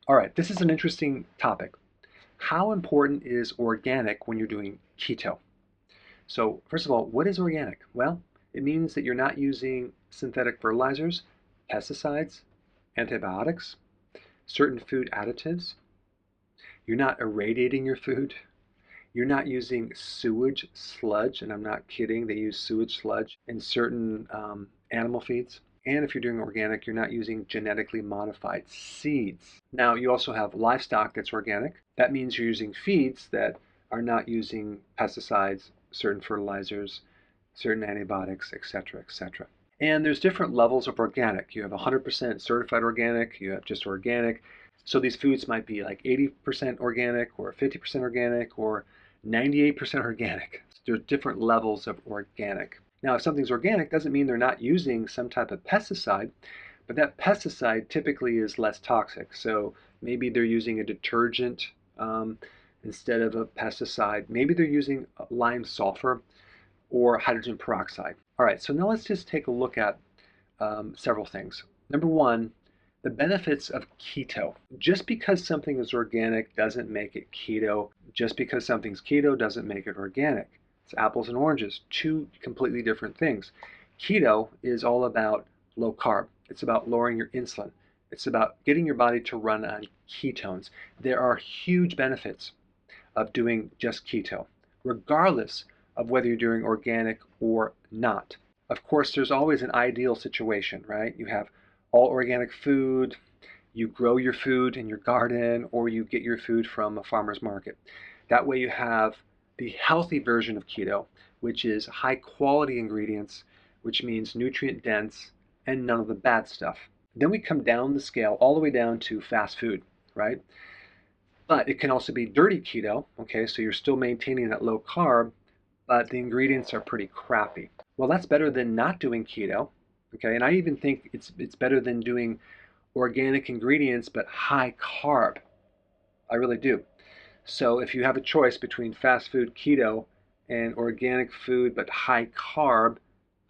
All right, this is an interesting topic. How important is organic when you're doing keto? So, first of all, what is organic? Well, it means that you're not using synthetic fertilizers, pesticides, antibiotics, certain food additives. You're not irradiating your food. You're not using sewage sludge, and I'm not kidding, they use sewage sludge in certain animal feeds. And if you're doing organic, you're not using genetically modified seeds. Now, you also have livestock that's organic. That means you're using feeds that are not using pesticides, certain fertilizers, certain antibiotics, etc., etc. And there's different levels of organic. You have 100% certified organic, you have just organic. So these foods might be like 80% organic or 50% organic or 98% organic. There's different levels of organic. Now, if something's organic, doesn't mean they're not using some type of pesticide, but that pesticide typically is less toxic. So maybe they're using a detergent instead of a pesticide. Maybe they're using lime sulfur or hydrogen peroxide. All right, so now let's just take a look at several things. Number one, the benefits of keto. Just because something is organic doesn't make it keto. Just because something's keto doesn't make it organic. It's apples and oranges, two completely different things. Keto is all about low carb. It's about lowering your insulin. It's about getting your body to run on ketones. There are huge benefits of doing just keto, regardless of whether you're doing organic or not. Of course, there's always an ideal situation, right? You have all organic food, you grow your food in your garden, or you get your food from a farmer's market. That way you have the healthy version of keto, which is high quality ingredients, which means nutrient dense and none of the bad stuff. Then we come down the scale all the way down to fast food, right? But it can also be dirty keto, okay? So you're still maintaining that low carb, but the ingredients are pretty crappy. Well, that's better than not doing keto, okay? And I even think it's better than doing organic ingredients but high carb. I really do. So if you have a choice between fast food keto and organic food but high carb,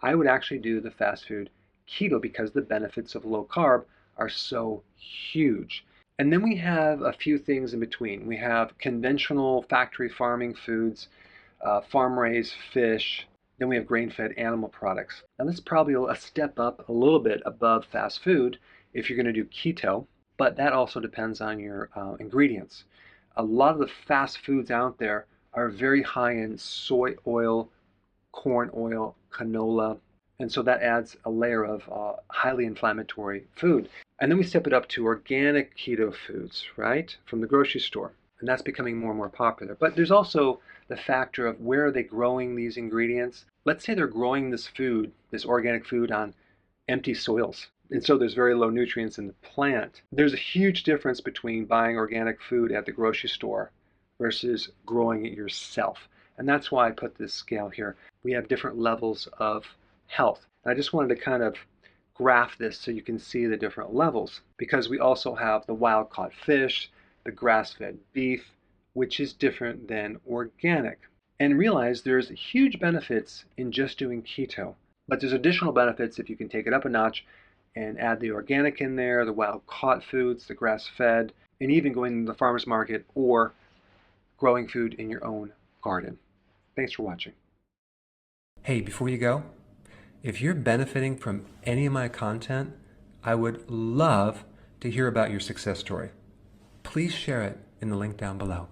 I would actually do the fast food keto because the benefits of low carb are so huge. And then we have a few things in between. We have conventional factory farming foods, farm-raised fish, then we have grain-fed animal products. Now that's probably a step up a little bit above fast food if you're going to do keto, but that also depends on your ingredients. A lot of the fast foods out there are very high in soy oil, corn oil, canola, and so that adds a layer of highly inflammatory food. And then we step it up to organic keto foods, right, from the grocery store. And that's becoming more and more popular. But there's also the factor of where are they growing these ingredients. Let's say they're growing this food, this organic food, on empty soils. And so there's very low nutrients in the plant. There's a huge difference between buying organic food at the grocery store versus growing it yourself. And that's why I put this scale here. We have different levels of health. And I just wanted to kind of graph this so you can see the different levels, because we also have the wild-caught fish, the grass-fed beef, which is different than organic. And realize there's huge benefits in just doing keto, but there's additional benefits if you can take it up a notch and add the organic in there, the wild-caught foods, the grass-fed, and even going to the farmer's market or growing food in your own garden. Thanks for watching. Hey, before you go, if you're benefiting from any of my content, I would love to hear about your success story. Please share it in the link down below.